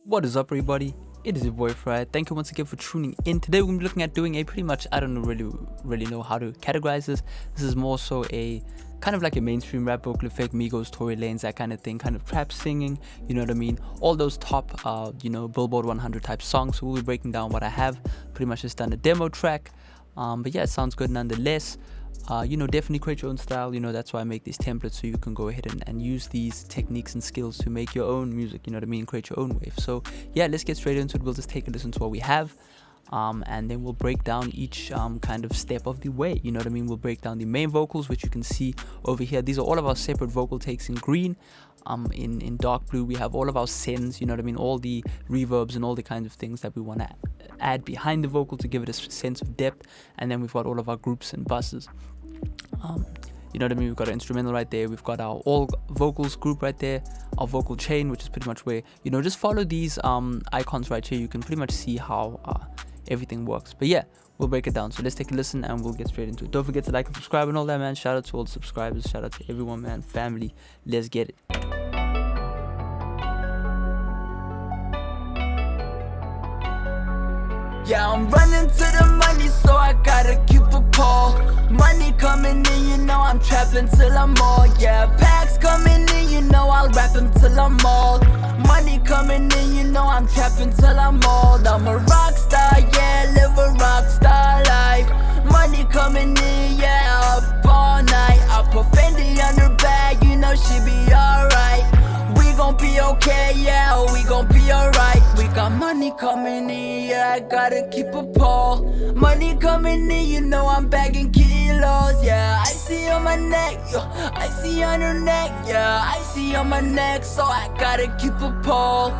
What is up, everybody? It is your boy Farai. Thank you once again for tuning in. Today we're going to be looking at doing a pretty much, I don't really know how to categorize this. This is more so a kind of like a mainstream rap vocal effect, Migos, Tory Lanez, that kind of thing, kind of trap singing, you know what I mean? All those top, Billboard 100 type songs. So we'll be breaking down what I have. Pretty much just done a demo track. But yeah, it sounds good nonetheless. Definitely create your own style. That's why I make these templates, so you can go ahead and use these techniques and skills to make your own music, you know what I mean, create your own wave. So yeah, let's get straight into it. We'll just take a listen to what we have, and then we'll break down each kind of step of the way, you know what I mean. We'll break down the main vocals, which you can see over here. These are all of our separate vocal takes in green. In dark blue we have all of our sends, you know what I mean, all the reverbs and all the kinds of things that we want to add behind the vocal to give it a sense of depth. And then we've got all of our groups and buses. You know what I mean, we've got our instrumental right there, we've got our all vocals group right there, our vocal chain, which is pretty much where, just follow these icons right here. You can pretty much see how everything works. But yeah, we'll break it down. So let's take a listen and we'll get straight into it. Don't forget to like and subscribe and all that, man. Shout out to all the subscribers, shout out to everyone, man. Family, let's get it. Yeah, I'm running to the money, so I gotta keep a pole. Money coming in, I'm trapping till I'm old. Yeah, packs coming in, I'll rap them till I'm old. Money coming in, I'm trapping till I'm old. I'm a rock star, yeah, live a rock star life. Money coming in, yeah, up all night. I put Fendi on her bag, she be alright. We gon' be okay, yeah, we gon' be alright. We got money coming in, yeah, I gotta keep a pole. Money coming in, I'm bagging kilos, yeah. I see on my neck, yo, I see on her neck, yeah. I see on my neck, so I gotta keep a pole.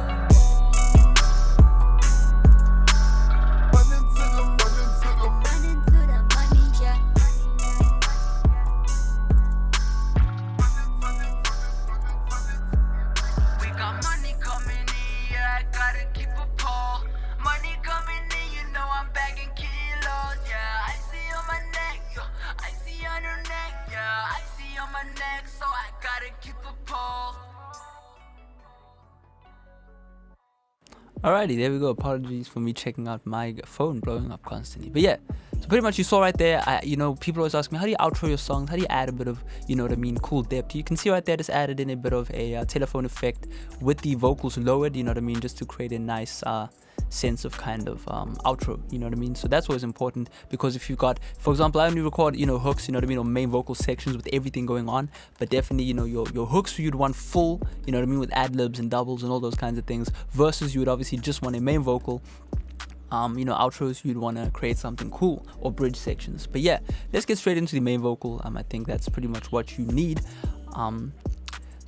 Alrighty, there we go. Apologies for me checking out my phone blowing up constantly. But yeah, so pretty much you saw right there, people always ask me, how do you outro your songs? How do you add a bit of, cool depth? You can see right there, just added in a bit of a telephone effect with the vocals lowered, you know what I mean, just to create a nice sense of kind of outro, you know what I mean. So that's always important, because if you've got, for example, I only record hooks, you know what I mean, or main vocal sections with everything going on, but definitely your hooks you'd want full, you know what I mean, with ad-libs and doubles and all those kinds of things, versus you would obviously just want a main vocal. Outros you'd want to create something cool, or bridge sections. But yeah, let's get straight into the main vocal. I think that's pretty much what you need.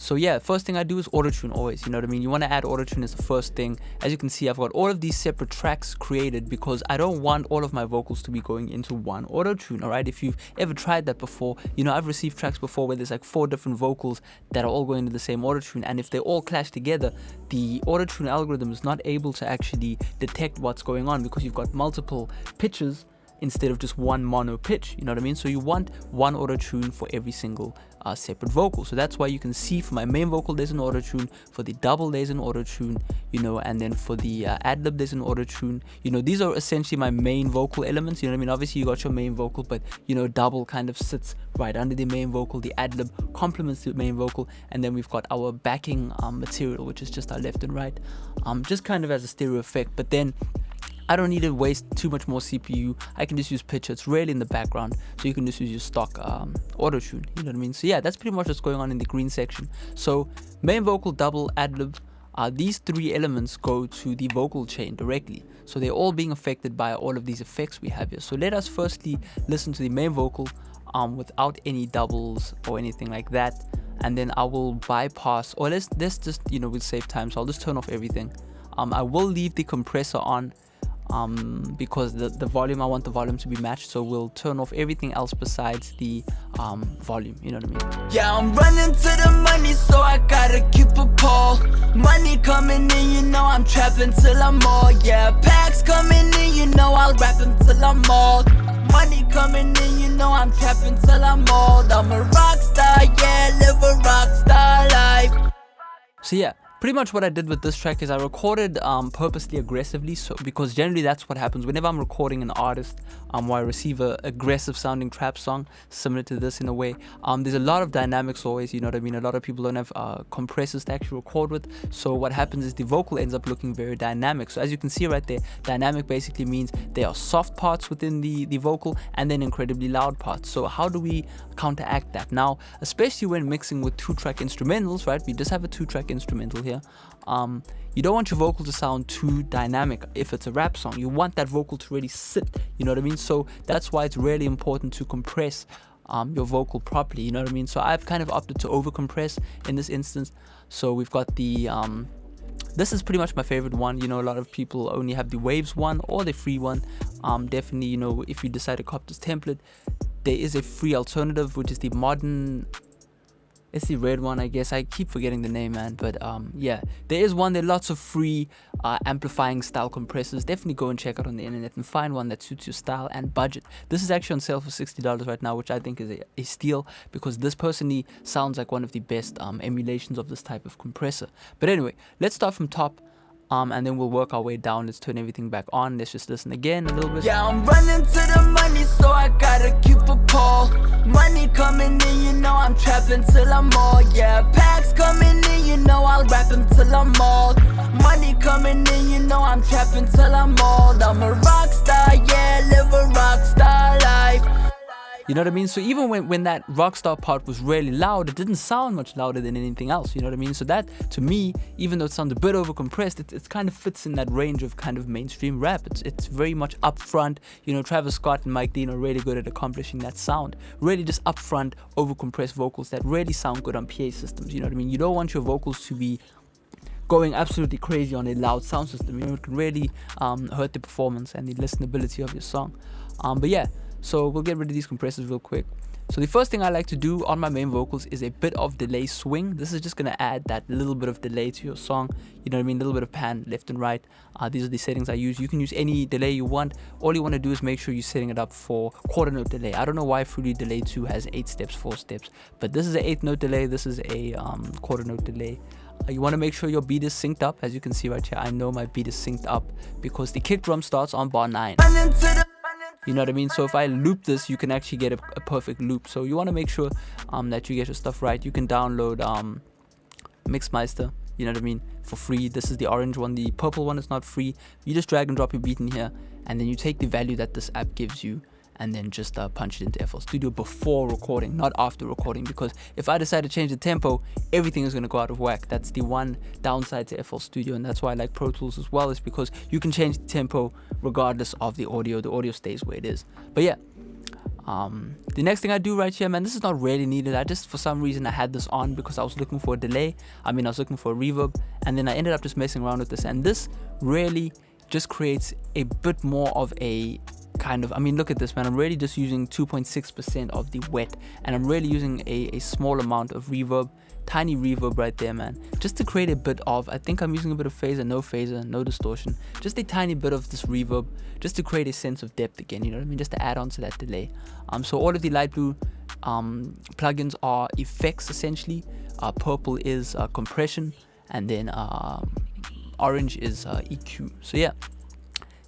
So yeah, first thing I do is auto-tune always, you know what I mean. You want to add auto-tune as the first thing. As you can see, I've got all of these separate tracks created because I don't want all of my vocals to be going into one auto-tune, alright? If you've ever tried that before, I've received tracks before where there's like 4 different vocals that are all going into the same auto-tune, and if they all clash together, the auto-tune algorithm is not able to actually detect what's going on, because you've got multiple pitches instead of just one mono pitch, you know what I mean. So you want one auto tune for every single separate vocal. So that's why you can see for my main vocal there's an auto tune, for the double there's an auto tune, and then for the ad-lib there's an auto tune. These are essentially my main vocal elements, you know what I mean. Obviously you got your main vocal, but double kind of sits right under the main vocal. The ad-lib complements the main vocal, and then we've got our backing material, which is just our left and right, just kind of as a stereo effect. But then I don't need to waste too much more CPU. I can just use pitch. It's really in the background, so you can just use your stock auto tune, you know what I mean. So yeah, that's pretty much what's going on in the green section. So main vocal, double, ad-lib, these 3 elements go to the vocal chain directly, so they're all being affected by all of these effects we have here. So let us firstly listen to the main vocal without any doubles or anything like that, and then I will bypass, or let's just we'll save time, so I'll just turn off everything. I will leave the compressor on because the volume, I want the volume to be matched, so we'll turn off everything else besides the volume, you know what I mean. Yeah, I'm running to the money, so I gotta keep a pole. Money coming in, I'm trapping till I'm old. Yeah, packs coming in, I'll rap them till I'm old. Money coming in, I'm trapping till I'm old. I'm a rock star, yeah, live a rock star life. So yeah, pretty much what I did with this track is I recorded purposely aggressively, so because generally that's what happens whenever I'm recording an artist or I receive a aggressive sounding trap song similar to this in a way. There's a lot of dynamics always, you know what I mean. A lot of people don't have compressors to actually record with, so what happens is the vocal ends up looking very dynamic. So as you can see right there, dynamic basically means there are soft parts within the vocal and then incredibly loud parts. So how do we counteract that? Now, especially when mixing with 2-track instrumentals, right? We just have a 2-track instrumental here. You don't want your vocal to sound too dynamic if it's a rap song. You want that vocal to really sit, you know what I mean? So that's why it's really important to compress your vocal properly, you know what I mean? So I've kind of opted to over compress in this instance. So we've got the this is pretty much my favorite one. You know, a lot of people only have the waves one or the free one. Definitely, you know, if you decide to copy this template, there is a free alternative, which is the modern, it's the red one, I guess. I keep forgetting the name, man. But yeah, there is one. There are lots of free amplifying style compressors. Definitely go and check out on the internet and find one that suits your style and budget. This is actually on sale for $60 right now, which I think is a steal, because this personally sounds like one of the best emulations of this type of compressor. But anyway, let's start from top. And then we'll work our way down. Let's turn everything back on. Let's just listen again a little bit. Yeah, I'm running to the money, so I gotta keep a pole. Money coming in, you know I'm trapping till I'm all. Yeah, packs coming in, you know I'll rap them till I'm all. Money coming in, you know I'm trapping till I'm old. I'm a rock star, yeah, live a rock star life. You know what I mean? So even when that rockstar part was really loud, it didn't sound much louder than anything else. You know what I mean? So that, to me, even though it sounds a bit over compressed, it kind of fits in that range of kind of mainstream rap. It's very much upfront. You know, Travis Scott and Mike Dean are really good at accomplishing that sound. Really just upfront, over compressed vocals that really sound good on PA systems. You know what I mean? You don't want your vocals to be going absolutely crazy on a loud sound system. You know, it can really hurt the performance and the listenability of your song. But yeah. So we'll get rid of these compressors real quick. So the first thing I like to do on my main vocals is a bit of delay swing. This is just going to add that little bit of delay to your song. You know what I mean? A little bit of pan left and right. These are the settings I use. You can use any delay you want. All you want to do is make sure you're setting it up for quarter note delay. I don't know why Fruity Delay 2 has 8 steps, 4 steps. But this is an 8th note delay. This is a quarter note delay. You want to make sure your beat is synced up. As you can see right here, I know my beat is synced up because the kick drum starts on bar 9. You know what I mean? So if I loop this, you can actually get a perfect loop. So you want to make sure that you get your stuff right. You can download Mixmeister, you know what I mean, for free. This is the orange one. The purple one is not free. You just drag and drop your beat in here, and then you take the value that this app gives you and then just punch it into FL Studio before recording, not after recording, because if I decide to change the tempo, everything is going to go out of whack. That's the one downside to FL Studio, and that's why I like Pro Tools as well, is because you can change the tempo regardless of the audio. The audio stays where it is. But yeah, the next thing I do right here, man, this is not really needed. I just, for some reason, I had this on because I was looking for a delay. I was looking for a reverb, and then I ended up just messing around with this, and this really just creates a bit more of a kind of, look at this, man. I'm really just using 2.6% of the wet, and I'm really using a small amount of reverb, tiny reverb right there, man, just to create a bit of, I think I'm using a bit of phaser, no distortion, just a tiny bit of this reverb, just to create a sense of depth again, you know what I mean, just to add on to that delay. So all of the light blue plugins are effects essentially. Purple is compression, and then orange is EQ. So yeah,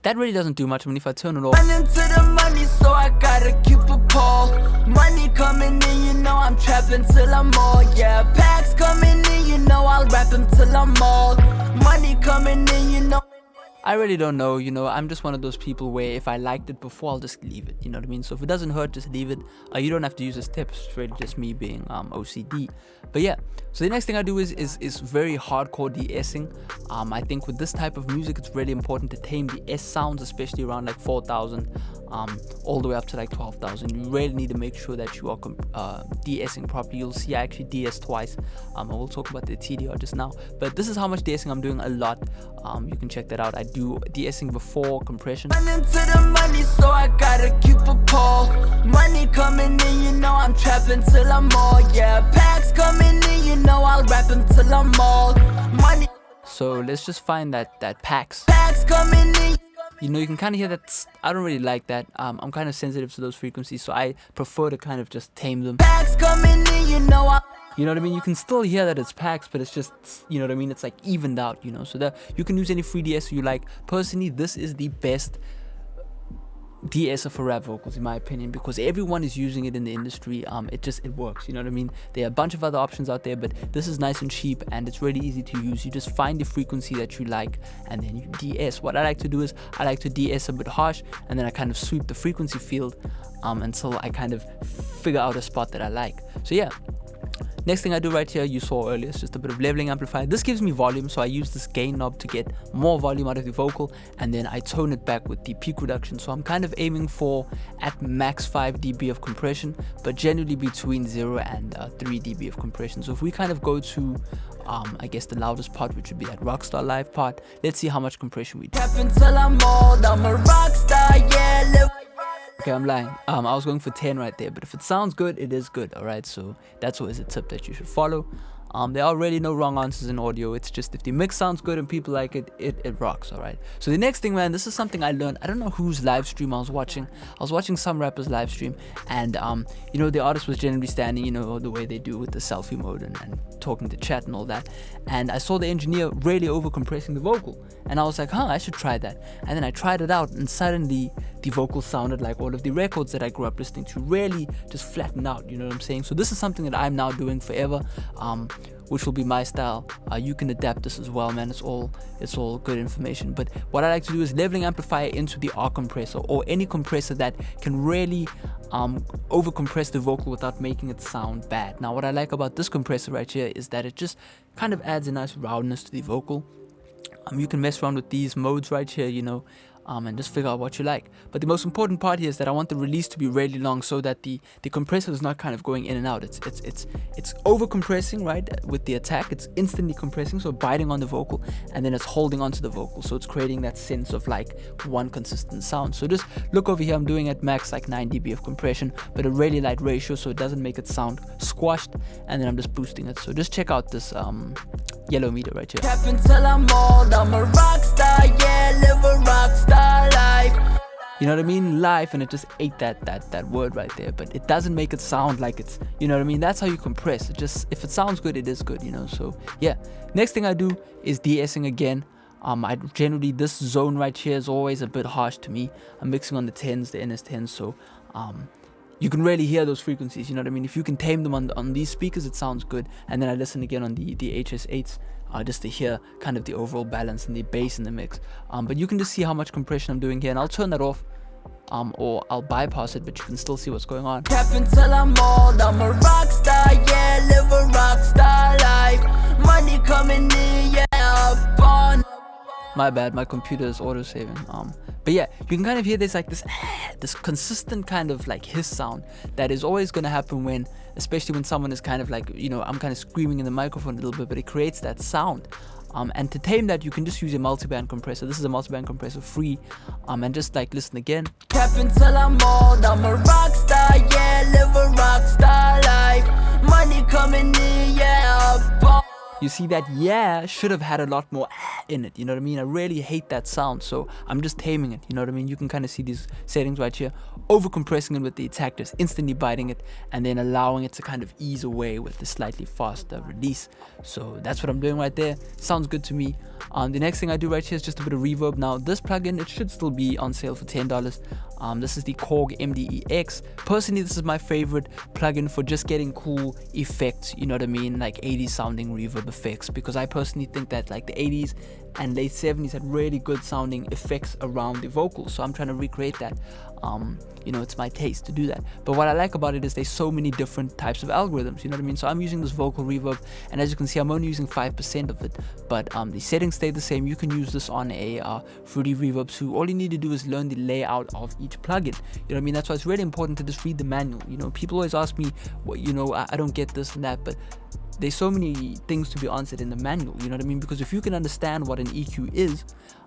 that really doesn't do much. If I turn it off, running to the money, so I gotta keep a pole. Money coming in, you know I'm trapping till I'm all. Yeah, packs coming in, you know I'll rap them till I'm all. Money coming in, you know. I really don't know, you know, I'm just one of those people where if I liked it before, I'll just leave it, you know what I mean? So if it doesn't hurt, just leave it. You don't have to use the steps, it's really just me being OCD. But yeah, so the next thing I do is very hardcore de-essing. I think with this type of music, it's really important to tame the S sounds, especially around like 4,000, all the way up to like 12,000. You really need to make sure that you are de-essing properly. You'll see I actually de-ess twice. I will talk about the TDR just now, but this is how much de-essing I'm doing, a lot. You can check that out. I do de-essing before compression. Running to the money, so I gotta keep a pole. Money coming in, you know I'm trapping till I'm all. Yeah, packs coming in, you know I'll rap them till I'm all. Money. So let's just find that packs. Packs coming in. You know, you can kind of hear that. I don't really like that. I'm kind of sensitive to those frequencies, so I prefer to kind of just tame them. Packs coming in, you know You know what I mean? You can still hear that it's packs, but it's just, you know what I mean? It's like evened out, you know? So that you can use any free de-esser you like. Personally, this is the best de-esser for rap vocals, in my opinion, because everyone is using it in the industry. It works, you know what I mean? There are a bunch of other options out there, but this is nice and cheap, and it's really easy to use. You just find the frequency that you like, and then you de-ess. What I like to do is I like to de-ess a bit harsh, and then I kind of sweep the frequency field until I kind of figure out a spot that I like. So yeah. Next thing I do right here, you saw earlier, is just a bit of leveling amplifier. This gives me volume, so I use this gain knob to get more volume out of the vocal, and then I tone it back with the peak reduction. So I'm kind of aiming for at max 5 dB of compression, but generally between 0 and 3 dB of compression. So if we kind of go to I guess the loudest part, which would be that Rockstar Live part, let's see how much compression we do. Okay, I'm lying. I was going for 10 right there, but if it sounds good, it is good, alright? So that's always a tip that you should follow. There are really no wrong answers in audio. It's just if the mix sounds good and people like it, it rocks, alright? So the next thing, man, this is something I learned. I don't know whose live stream I was watching. I was watching some rapper's live stream, and you know, the artist was generally standing, you know, the way they do with the selfie mode and talking to chat and all that. And I saw the engineer really over compressing the vocal, and I was like, I should try that. And then I tried it out, and suddenly the vocal sounded like all of the records that I grew up listening to, really just flatten out, you know what I'm saying? So this is something that I'm now doing forever, which will be my style. You can adapt this as well, man. It's all good information. But what I like to do is leveling amplifier into the R compressor, or any compressor that can really over compress the vocal without making it sound bad. Now what I like about this compressor right here is that it just kind of adds a nice roundness to the vocal. You can mess around with these modes right here, you know, and just figure out what you like. But the most important part here is that I want the release to be really long, so that the compressor is not kind of going in and out. It's over compressing, right? With the attack, it's instantly compressing, so biting on the vocal, and then it's holding onto the vocal, so it's creating that sense of like one consistent sound. So just look over here, I'm doing at max like 9 dB of compression, but a really light ratio, so it doesn't make it sound squashed, and then I'm just boosting it. So just check out this yellow meter right here. Until I'm old, I'm a rock star, yeah, live a rock star life. You know what I mean? Life, and it just ate that word right there, but it doesn't make it sound like it's, you know what I mean? That's how you compress. It just, if it sounds good, it is good, you know? So yeah, next thing I do is de-essing again. I generally, this zone right here is always a bit harsh to me. I'm mixing on the 10s, the NS10s, so you can really hear those frequencies, you know what I mean? If you can tame them on these speakers, it sounds good. And then I listen again on the HS8s, just to hear kind of the overall balance and the bass in the mix. But you can just see how much compression I'm doing here, and I'll turn that off, or I'll bypass it, but you can still see what's going on. Cap until I'm old, I'm a rock star, yeah, live a rock star life. Money coming in, yeah, up on. My bad, my computer is auto-saving. But yeah, you can kind of hear this like this consistent kind of like hiss sound that is always going to happen when, especially when someone is kind of like, you know, I'm kind of screaming in the microphone a little bit, but it creates that sound. And to tame that, you can just use a multiband compressor. This is a multiband compressor free, and just like listen again. Cap until I'm old, I'm a rock star, yeah, live a rock star life. Money coming in, yeah, up on. You see that yeah should have had a lot more in it, you know what I mean? I really hate that sound, so I'm just taming it, you know what I mean? You can kind of see these settings right here, over compressing it with the attack, just instantly biting it, and then allowing it to kind of ease away with the slightly faster release. So that's what I'm doing right there. Sounds good to me. The next thing I do right here is just a bit of reverb. Now this plugin, it should still be on sale for $10. This is the Korg MDEX. Personally, this is my favorite plugin for just getting cool effects, you know what I mean, like 80s sounding reverb effects, because I personally think that like the 80s and late 70s had really good sounding effects around the vocals, so I'm trying to recreate that. You know, it's my taste to do that. But what I like about it is there's so many different types of algorithms, you know what I mean? So I'm using this vocal reverb, and as you can see, I'm only using 5% of it, but the settings stay the same. You can use this on a Fruity Reverb too. All you need to do is learn the layout of each plugin, you know what I mean? That's why it's really important to just read the manual. You know, people always ask me, well, you know, I don't get this and that, but there's so many things to be answered in the manual, you know what I mean? Because if you can understand what an EQ is,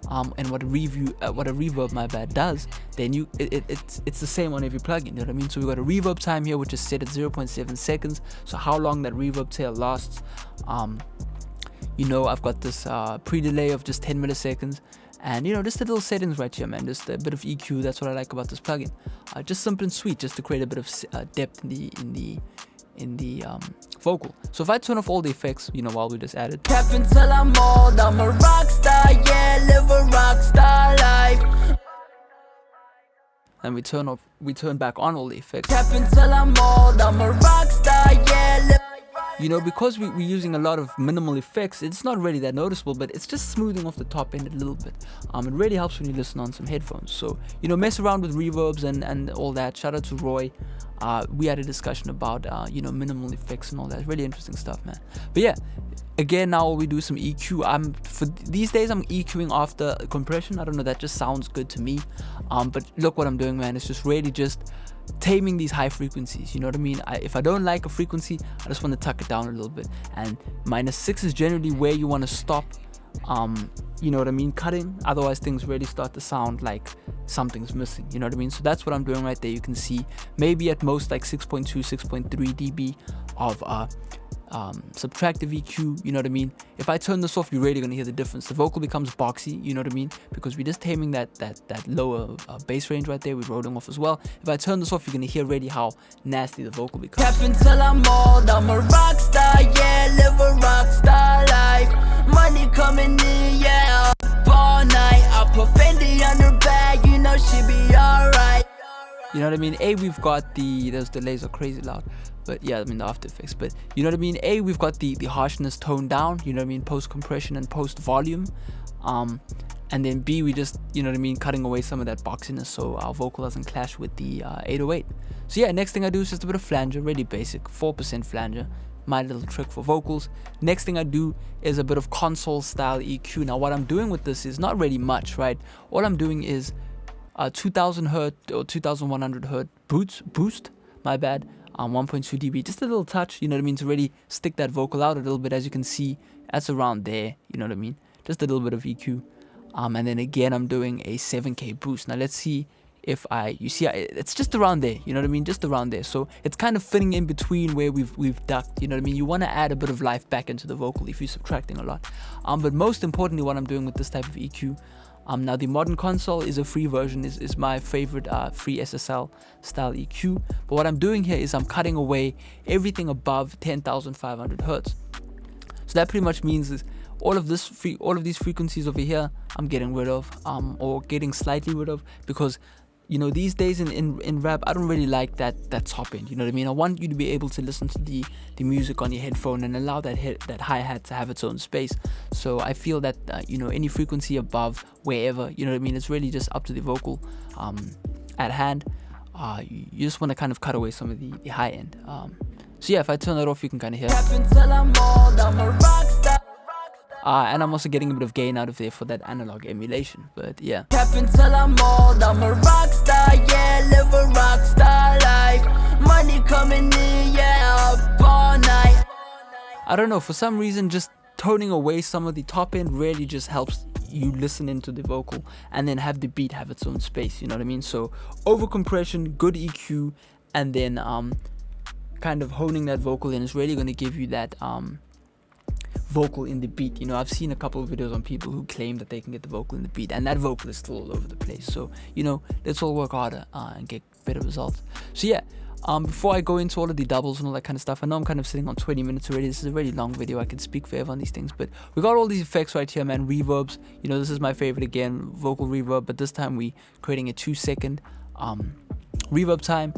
and what a reverb, my bad, does, then it's the same on every plugin, you know what I mean? So we got a reverb time here, which is set at 0.7 seconds. So how long that reverb tail lasts, you know, I've got this pre-delay of just 10 milliseconds. And you know, just the little settings right here, man, just a bit of EQ. That's what I like about this plugin. Just simple and sweet, just to create a bit of depth in the vocal. So if I turn off all the effects, you know, while we just added, Cap until I'm old, I'm a rock star, yeah, live a rock star life. and we turn back on all the effects. Cap until I'm old, I'm a rock star, yeah, live. You know, because we're using a lot of minimal effects, it's not really that noticeable, but it's just smoothing off the top end a little bit. It really helps when you listen on some headphones. So, you know, mess around with reverbs and all that. Shout out to Roy. We had a discussion about, you know, minimal effects and all that. Really interesting stuff, man. But yeah, again, now we do some EQ. For these days, I'm EQing after compression. I don't know, that just sounds good to me. But look what I'm doing, man. It's just really just taming these high frequencies, you know what I mean? If I don't like a frequency, I just want to tuck it down a little bit, and -6 is generally where you want to stop, you know what I mean, cutting. Otherwise things really start to sound like something's missing, you know what I mean? So that's what I'm doing right there. You can see maybe at most like 6.2 6.3 dB of subtractive EQ, you know what I mean? If I turn this off, you're really gonna hear the difference. The vocal becomes boxy, you know what I mean? Because we're just taming that lower bass range right there. We're rolling off as well. If I turn this off, you're gonna hear really how nasty the vocal becomes. Cap until I'm old, I'm a rock star, yeah, live a rock star life. Money coming in, yeah, up all night. I put Fendi on her bag, you know she be alright. You know what I mean? We've got those delays are crazy loud. But yeah, I mean the after effects. But you know what I mean? We've got the harshness toned down, you know what I mean? Post compression and post volume. And then B, we just, you know what I mean, cutting away some of that boxiness so our vocal doesn't clash with the 808. So yeah, next thing I do is just a bit of flanger, really basic, 4% flanger. My little trick for vocals. Next thing I do is a bit of console style EQ. Now what I'm doing with this is not really much, right? All I'm doing is 2000 hertz or 2100 hertz boost, my bad. 1.2 dB, just a little touch, you know what I mean, to really stick that vocal out a little bit. As you can see, that's around there, you know what I mean, just a little bit of EQ. And then again, I'm doing a 7K boost. Now let's see if you see, it's just around there, you know what I mean, just around there. So it's kind of fitting in between where we've ducked, you know what I mean. You want to add a bit of life back into the vocal if you're subtracting a lot. But most importantly, what I'm doing with this type of EQ, now the modern console is a free version, is my favorite free SSL style EQ. But what I'm doing here is I'm cutting away everything above 10,500 hertz. So that pretty much means is all of these frequencies over here I'm getting rid of, or getting slightly rid of, because you know, these days in rap, I don't really like that top end, you know what I mean? I want you to be able to listen to the music on your headphone and allow that hi-hat to have its own space. So I feel that, you know, any frequency above wherever, you know what I mean, it's really just up to the vocal at hand. You just want to kind of cut away some of the high end. So yeah, if I turn that off, you can kind of hear. And I'm also getting a bit of gain out of there for that analog emulation, but yeah. Cap until I'm old, I'm a rock star, yeah, live a rock star life. Money coming in, yeah, up all night. I don't know, for some reason, just toning away some of the top end really just helps you listen into the vocal and then have the beat have its own space, you know what I mean? So over compression, good EQ, and then kind of honing that vocal in is really going to give you that vocal in the beat. You know, I've seen a couple of videos on people who claim that they can get the vocal in the beat, and that vocal is still all over the place. So, you know, let's all work harder and get better results. So yeah, before I go into all of the doubles and all that kind of stuff, I know I'm kind of sitting on 20 minutes already. This is a really long video. I can speak forever on these things, but we got all these effects right here, man. Reverbs, you know, this is my favorite again, vocal reverb, but this time we creating a 2-second reverb time.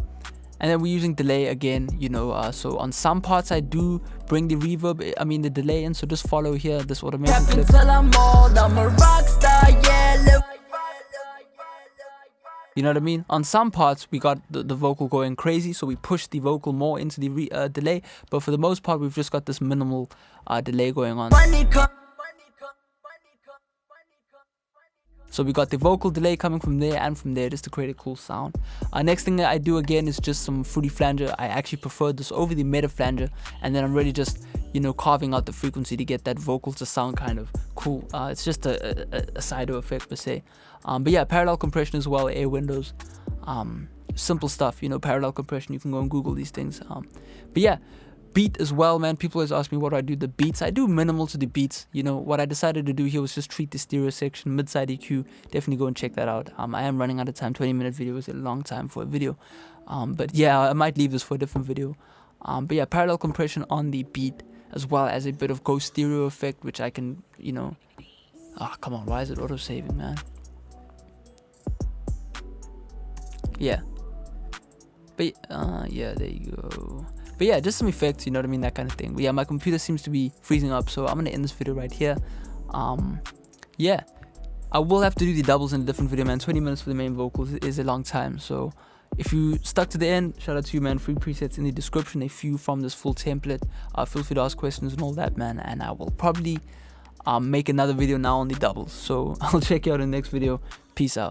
And then we're using delay again, you know, so on some parts I do bring the reverb, the delay in, so just follow here, this automation clip. You know what I mean? On some parts we got the vocal going crazy, so we push the vocal more into the delay, but for the most part we've just got this minimal delay going on. So we got the vocal delay coming from there and from there just to create a cool sound. Next thing that I do again is just some fruity flanger. I actually prefer this over the meta flanger, and then I'm really just, you know, carving out the frequency to get that vocal to sound kind of cool. It's just a side effect per se. But yeah, parallel compression as well, air windows, simple stuff, you know, parallel compression. You can go and Google these things. But yeah, beat as well, man. People always ask me what do I do the beats. I do minimal to the beats. You know, what I decided to do here was just treat the stereo section, mid-side EQ. Definitely go and check that out. I am running out of time. 20-minute video is a long time for a video. But yeah, I might leave this for a different video. But yeah, parallel compression on the beat, as well as a bit of ghost stereo effect, which I can, you know, come on, why is it auto saving, man? Yeah, but yeah, there you go. But yeah, just some effects, you know what I mean, that kind of thing. But yeah, my computer seems to be freezing up, so I'm gonna end this video right here. Yeah, I will have to do the doubles in a different video, man. 20 minutes for the main vocals is a long time, so if you stuck to the end, shout out to you, man. Free presets in the description, a few from this full template. Feel free to ask questions and all that, man, and I will probably make another video now on the doubles. So I'll check you out in the next video. Peace out.